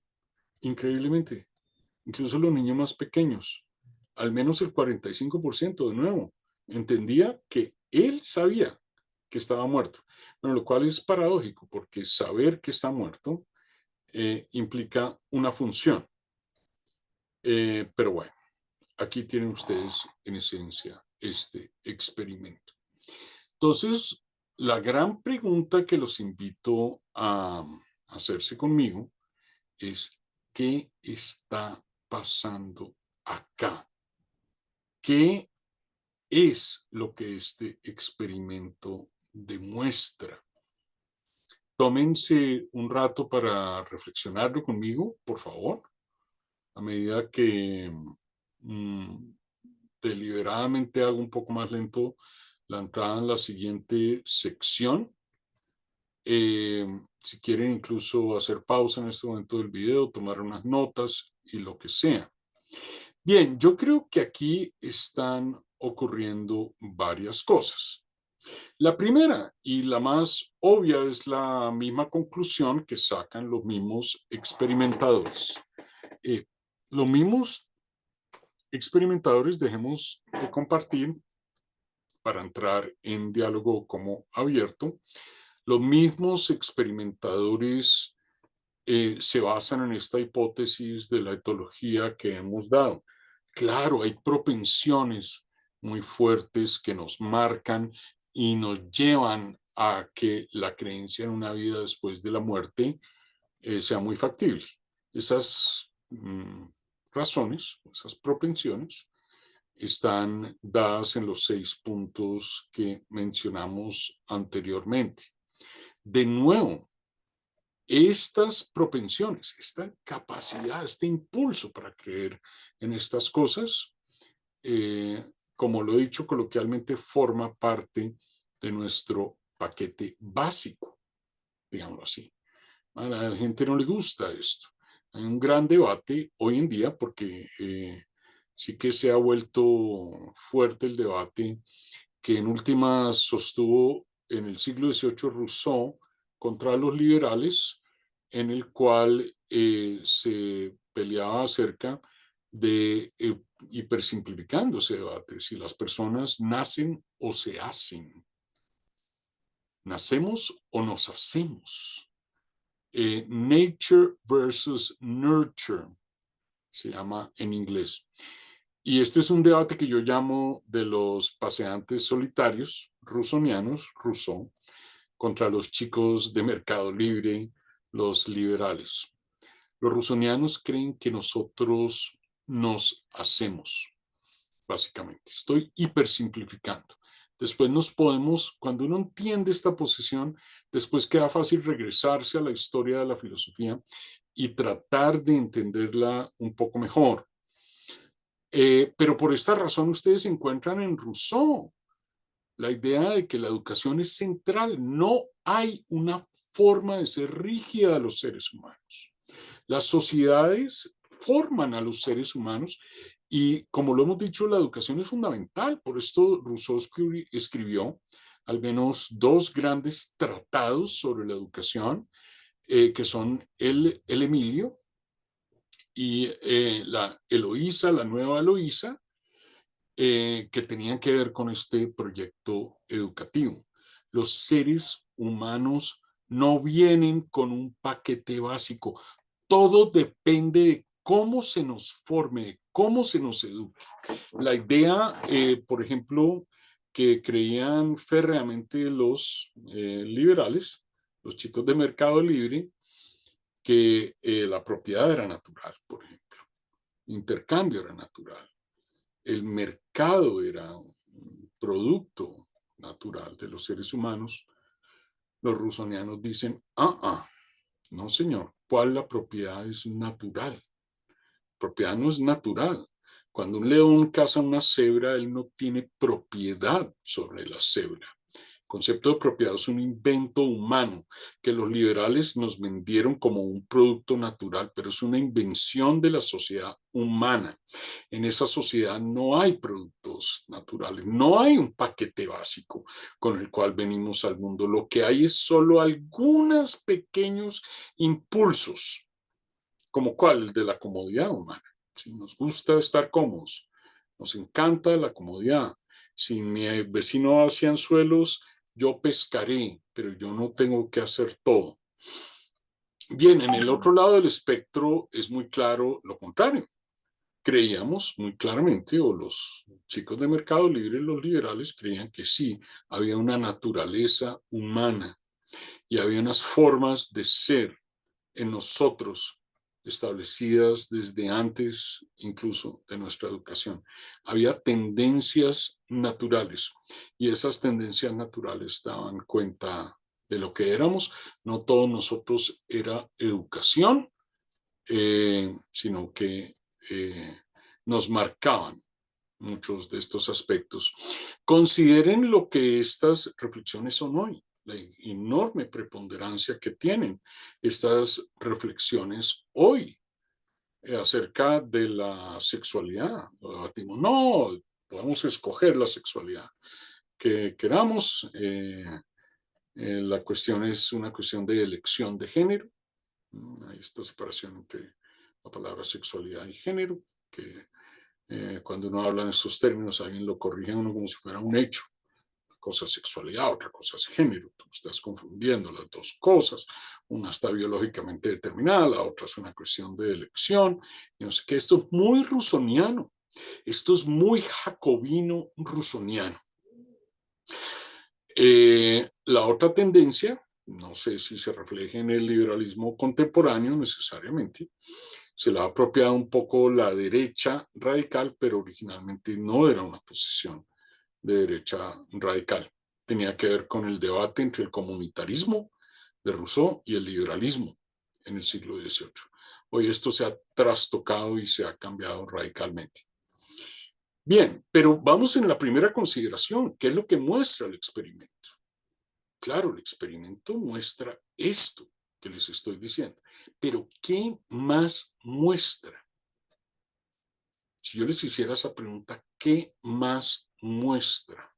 Increíblemente, incluso los niños más pequeños, al menos el 45% de nuevo, entendía que él sabía que estaba muerto. Bueno, lo cual es paradójico, porque saber que está muerto implica una función. Pero bueno, aquí tienen ustedes en esencia este experimento. Entonces, la gran pregunta que los invito a hacerse conmigo es, ¿qué está pasando acá? ¿Qué es lo que este experimento demuestra? Tómense un rato para reflexionarlo conmigo, por favor, a medida que deliberadamente hago un poco más lento la entrada en la siguiente sección. Si quieren incluso hacer pausa en este momento del video, tomar unas notas y lo que sea. Bien, yo creo que aquí están ocurriendo varias cosas. La primera y la más obvia es la misma conclusión que sacan los mismos experimentadores. Los mismos experimentadores, dejemos de compartir para entrar en diálogo como abierto. Los mismos experimentadores se basan en esta hipótesis de la etología que hemos dado. Claro, hay propensiones muy fuertes que nos marcan y nos llevan a que la creencia en una vida después de la muerte sea muy factible. Esas razones, esas propensiones, están dadas en los 6 puntos que mencionamos anteriormente. De nuevo, estas propensiones, esta capacidad, este impulso para creer en estas cosas, como lo he dicho coloquialmente, forma parte de nuestro paquete básico, digámoslo así. A la gente no le gusta esto. Hay un gran debate hoy en día porque sí que se ha vuelto fuerte el debate que en últimas sostuvo en el siglo XVIII Rousseau contra los liberales, en el cual se peleaba acerca de, hipersimplificando ese debate, si las personas nacen o se hacen, nacemos o nos hacemos. Nature versus nurture, se llama en inglés. Y este es un debate que yo llamo de los paseantes solitarios rusonianos, Rousseau, contra los chicos de Mercado Libre, los liberales. Los rusonianos creen que nosotros nos hacemos, básicamente. Estoy hipersimplificando. Después nos podemos, cuando uno entiende esta posición, después queda fácil regresarse a la historia de la filosofía y tratar de entenderla un poco mejor. Pero por esta razón ustedes encuentran en Rousseau la idea de que la educación es central. No hay una forma de ser rígida de los seres humanos. Las sociedades forman a los seres humanos y, como lo hemos dicho, la educación es fundamental. Por esto Rousseau escribió al menos 2 grandes tratados sobre la educación, que son el Emilio y la Eloísa, la nueva Eloísa, que tenían que ver con este proyecto educativo. Los seres humanos no vienen con un paquete básico. Todo depende de cómo se nos forme, cómo se nos eduque. La idea, por ejemplo, que creían férreamente los liberales, los chicos de Mercado Libre, que la propiedad era natural, por ejemplo, intercambio era natural, el mercado era un producto natural de los seres humanos. Los rusonianos dicen, no señor, ¿cuál la propiedad es natural? Propiedad no es natural. Cuando un león caza una cebra, él no tiene propiedad sobre la cebra. El concepto de propiedad es un invento humano que los liberales nos vendieron como un producto natural, pero es una invención de la sociedad humana. En esa sociedad no hay productos naturales, no hay un paquete básico con el cual venimos al mundo. Lo que hay es solo algunos pequeños impulsos, como cuál, el de la comodidad humana. Si nos gusta estar cómodos, nos encanta la comodidad. Si mi vecino hace anzuelos, yo pescaré, pero yo no tengo que hacer todo. Bien, en el otro lado del espectro es muy claro lo contrario. Creíamos muy claramente, o los chicos de Mercado Libre, los liberales, creían que sí, había una naturaleza humana y había unas formas de ser en nosotros establecidas desde antes incluso de nuestra educación. Había tendencias naturales y esas tendencias naturales daban cuenta de lo que éramos. No todos nosotros era educación, sino que nos marcaban muchos de estos aspectos. Consideren lo que estas reflexiones son hoy, la enorme preponderancia que tienen estas reflexiones hoy acerca de la sexualidad. Lo debatimos. No, podemos escoger la sexualidad que queramos. La cuestión es una cuestión de elección de género. Hay esta separación entre la palabra sexualidad y género, que cuando uno habla en estos términos, alguien lo corrige a uno como si fuera un hecho. Una cosa es sexualidad, otra cosa es género. Tú estás confundiendo las dos cosas. Una está biológicamente determinada, la otra es una cuestión de elección. Y no sé qué, esto es muy rusoniano. Esto es muy jacobino rusoniano. La otra tendencia, no sé si se refleja en el liberalismo contemporáneo necesariamente, se la ha apropiado un poco la derecha radical, pero originalmente no era una posición de derecha radical. Tenía que ver con el debate entre el comunitarismo de Rousseau y el liberalismo en el siglo XVIII. Hoy esto se ha trastocado y se ha cambiado radicalmente. Bien, pero vamos en la primera consideración. ¿Qué es lo que muestra el experimento? Claro, el experimento muestra esto que les estoy diciendo, pero ¿qué más muestra? Si yo les hiciera esa pregunta, ¿qué más muestra?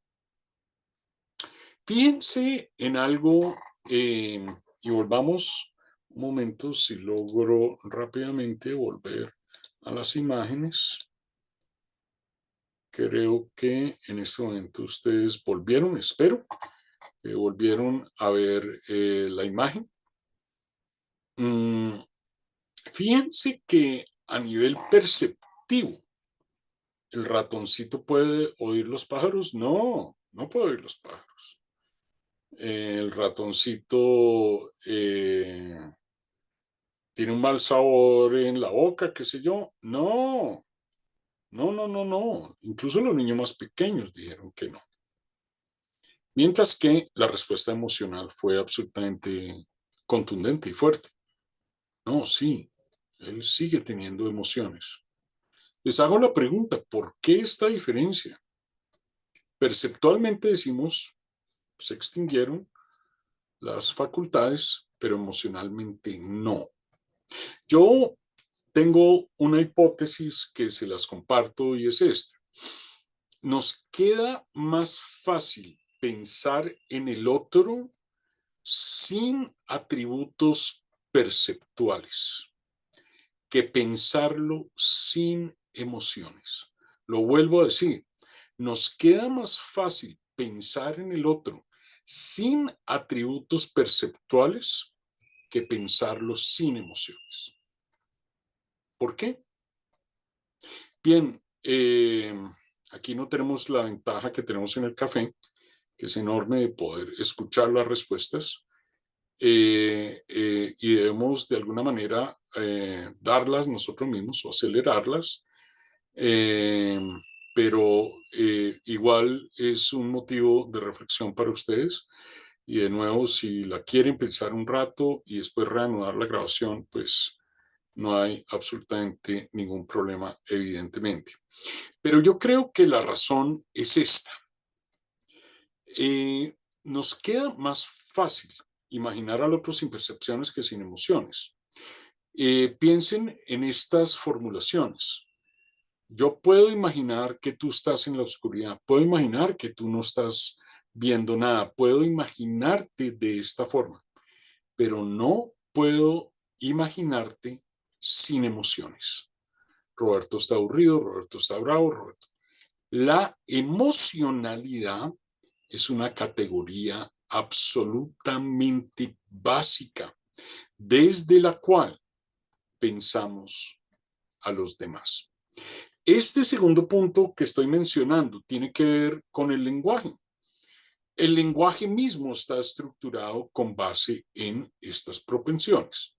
Fíjense en algo y volvamos un momento, si logro rápidamente volver a las imágenes. Creo que en este momento ustedes volvieron, espero que volvieron a ver la imagen. Fíjense que a nivel perceptivo, ¿el ratoncito puede oír los pájaros? No, no puede oír los pájaros. El ratoncito tiene un mal sabor en la boca, qué sé yo. No, no, no, no, no. Incluso los niños más pequeños dijeron que no. Mientras que la respuesta emocional fue absolutamente contundente y fuerte. No, sí, él sigue teniendo emociones. Les hago la pregunta, ¿por qué esta diferencia? Perceptualmente decimos, se extinguieron las facultades, pero emocionalmente no. Yo tengo una hipótesis que se las comparto y es esta. Nos queda más fácil pensar en el otro sin atributos perceptuales que pensarlo sin emociones. Lo vuelvo a decir, nos queda más fácil pensar en el otro sin atributos perceptuales que pensarlo sin emociones. ¿Por qué? Bien, aquí no tenemos la ventaja que tenemos en el café, que es enorme de poder escuchar las respuestas y debemos de alguna manera darlas nosotros mismos o acelerarlas, eh, pero igual es un motivo de reflexión para ustedes. Y de nuevo, si la quieren pensar un rato y después reanudar la grabación, pues no hay absolutamente ningún problema, evidentemente. Pero yo creo que la razón es esta. Nos queda más fácil imaginar al otro sin percepciones que sin emociones. Piensen en estas formulaciones. Yo puedo imaginar que tú estás en la oscuridad, puedo imaginar que tú no estás viendo nada, puedo imaginarte de esta forma, pero no puedo imaginarte sin emociones. Roberto está aburrido, Roberto está bravo, Roberto. La emocionalidad es una categoría absolutamente básica desde la cual pensamos a los demás. Este segundo punto que estoy mencionando tiene que ver con el lenguaje. El lenguaje mismo está estructurado con base en estas propensiones.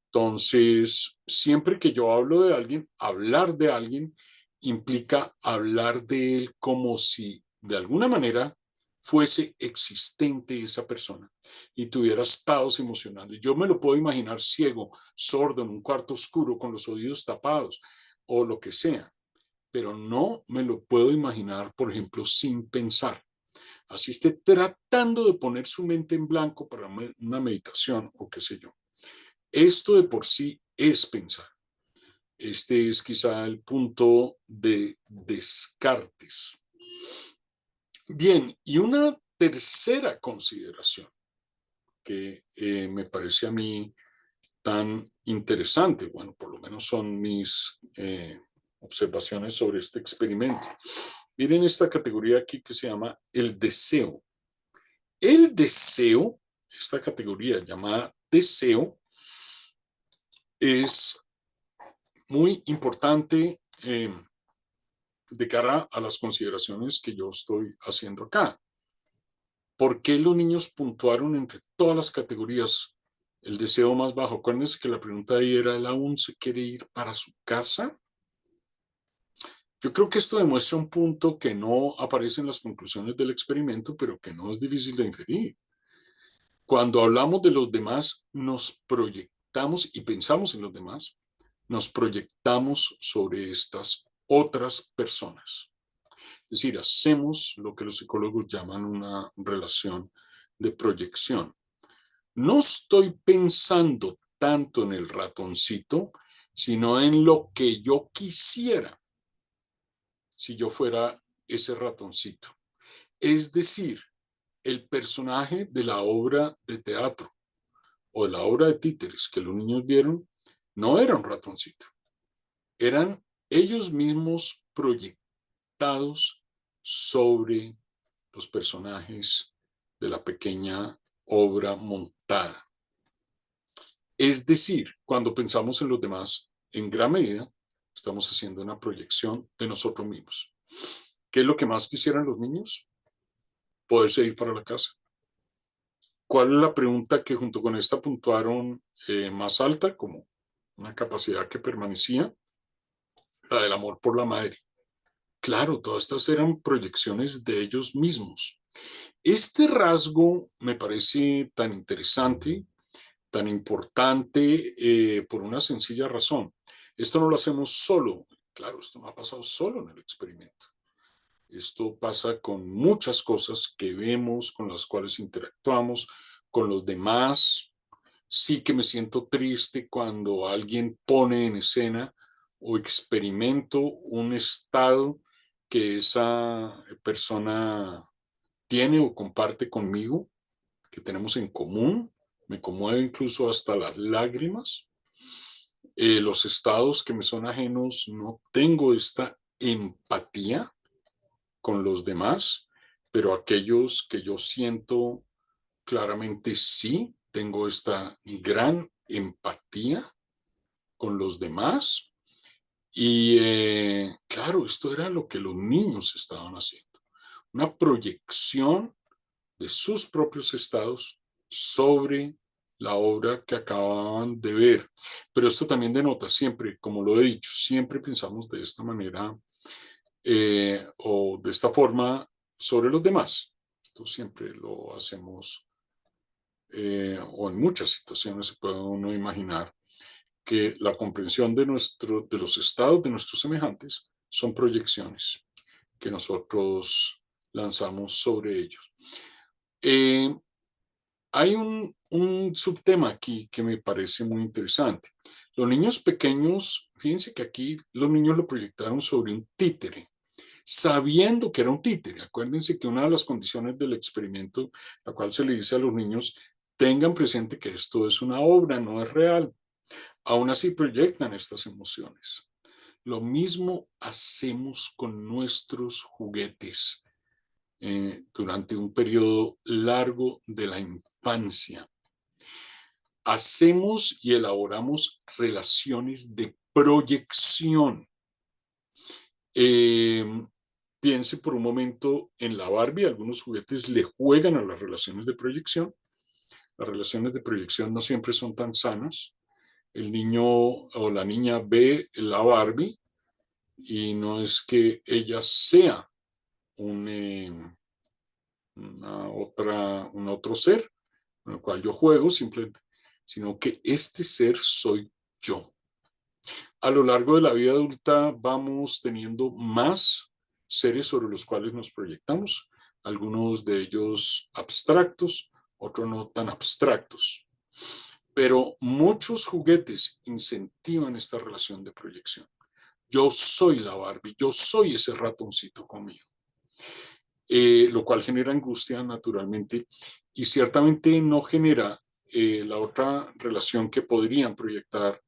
Entonces, siempre que yo hablo de alguien, hablar de alguien implica hablar de él como si de alguna manera fuese existente esa persona y tuviera estados emocionales. Yo me lo puedo imaginar ciego, sordo, en un cuarto oscuro, con los oídos tapados o lo que sea. pero no me lo puedo imaginar, por ejemplo, sin pensar. Así esté tratando de poner su mente en blanco para una meditación o qué sé yo. Esto de por sí es pensar. Este es quizá el punto de Descartes. Bien, y una tercera consideración que me parece a mí tan interesante, bueno, por lo menos son mis observaciones sobre este experimento. Miren esta categoría aquí que se llama el deseo. El deseo, esta categoría llamada deseo, es muy importante de cara a las consideraciones que yo estoy haciendo acá. ¿Por qué los niños puntuaron entre todas las categorías el deseo más bajo? Acuérdense que la pregunta ahí era, ¿él aún se quiere ir para su casa? Yo creo que esto demuestra un punto que no aparece en las conclusiones del experimento, pero que no es difícil de inferir. Cuando hablamos de los demás, nos proyectamos y pensamos en los demás, nos proyectamos sobre estas otras personas. Es decir, hacemos lo que los psicólogos llaman una relación de proyección. No estoy pensando tanto en el ratoncito, sino en lo que yo quisiera si yo fuera ese ratoncito. Es decir, el personaje de la obra de teatro o de la obra de títeres que los niños vieron no era un ratoncito, eran ellos mismos proyectados sobre los personajes de la pequeña obra montada. Es decir, cuando pensamos en los demás, en gran medida, estamos haciendo una proyección de nosotros mismos. ¿Qué es lo que más quisieran los niños? Poderse ir para la casa. ¿Cuál es la pregunta que junto con esta puntuaron más alta como una capacidad que permanecía? La del amor por la madre. Claro, todas estas eran proyecciones de ellos mismos. Este rasgo me parece tan interesante, tan importante, por una sencilla razón. Esto no lo hacemos solo. Claro, esto no ha pasado solo en el experimento. Esto pasa con muchas cosas que vemos, con las cuales interactuamos, con los demás. Sí que me siento triste cuando alguien pone en escena o experimento un estado que esa persona tiene o comparte conmigo, que tenemos en común. Me conmueve incluso hasta las lágrimas. Los estados que me son ajenos, no tengo esta empatía con los demás, pero aquellos que yo siento claramente sí, tengo esta gran empatía con los demás. Y claro, esto era lo que los niños estaban haciendo, una proyección de sus propios estados sobre la obra que acababan de ver. Pero esto también denota siempre, como lo he dicho, siempre pensamos de esta manera o de esta forma sobre los demás. Esto siempre lo hacemos o en muchas situaciones se puede uno imaginar que la comprensión de los estados de nuestros semejantes son proyecciones que nosotros lanzamos sobre ellos. Eh, Hay un subtema aquí que me parece muy interesante. Los niños pequeños, fíjense que aquí los niños lo proyectaron sobre un títere, sabiendo que era un títere. Acuérdense que una de las condiciones del experimento, la cual se le dice a los niños, tengan presente que esto es una obra, no es real. Aún así proyectan estas emociones. Lo mismo hacemos con nuestros juguetes durante un periodo largo de la infancia. Hacemos y elaboramos relaciones de proyección. Eh, Piense por un momento en la Barbie. Algunos juguetes le juegan a las relaciones de proyección. Las relaciones de proyección no siempre son tan sanas. El niño o la niña ve la Barbie y no es que ella sea un, un otro ser con el cual yo juego, simplemente, sino que este ser soy yo. A lo largo de la vida adulta vamos teniendo más seres sobre los cuales nos proyectamos, algunos de ellos abstractos, otros no tan abstractos. Pero muchos juguetes incentivan esta relación de proyección. Yo soy la Barbie, yo soy ese ratoncito conmigo, lo cual genera angustia naturalmente y ciertamente no genera la otra relación que podrían proyectar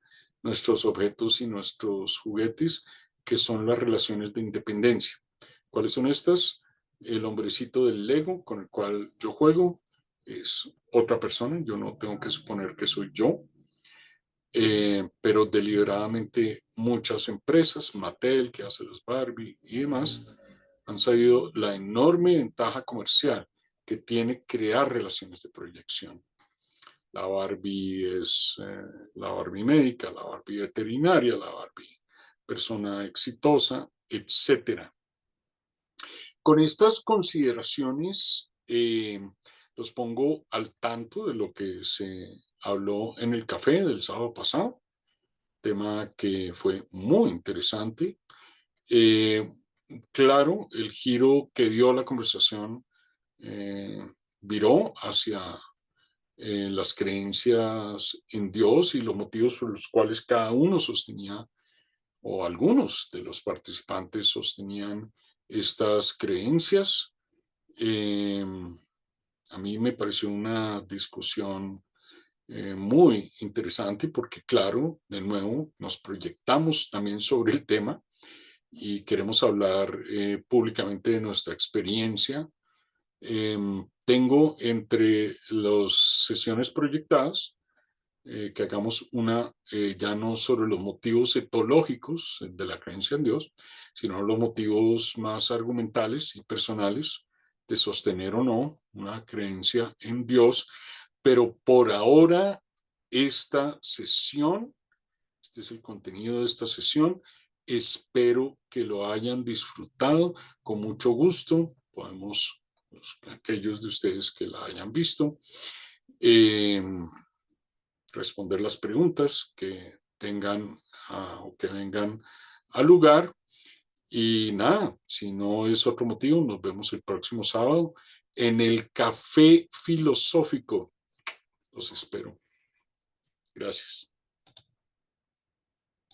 nuestros objetos y nuestros juguetes, que son las relaciones de independencia. ¿Cuáles son estas? El hombrecito del Lego con el cual yo juego es otra persona, yo no tengo que suponer que soy yo, pero deliberadamente muchas empresas, Mattel, que hace los Barbie y demás, han sabido la enorme ventaja comercial que tiene crear relaciones de proyección. La Barbie es la Barbie médica, la Barbie veterinaria, la Barbie persona exitosa, etcétera. Con estas consideraciones, los pongo al tanto de lo que se habló en el café del sábado pasado, tema que fue muy interesante. Eh, claro, el giro que dio la conversación eh, viró hacia las creencias en Dios y los motivos por los cuales cada uno sostenía, o algunos de los participantes sostenían estas creencias. Eh, a mí me pareció una discusión muy interesante porque, claro, de nuevo, nos proyectamos también sobre el tema y queremos hablar públicamente de nuestra experiencia. Tengo entre las sesiones proyectadas que hagamos una ya no sobre los motivos etológicos de la creencia en Dios, sino los motivos más argumentales y personales de sostener o no una creencia en Dios. Pero por ahora, esta sesión, este es el contenido de esta sesión. Espero que lo hayan disfrutado con mucho gusto. Podemos, aquellos de ustedes que la hayan visto, eh, responder las preguntas que tengan o que vengan al lugar. Y nada, si no es otro motivo, nos vemos el próximo sábado en el Café Filosófico. Los espero. Gracias.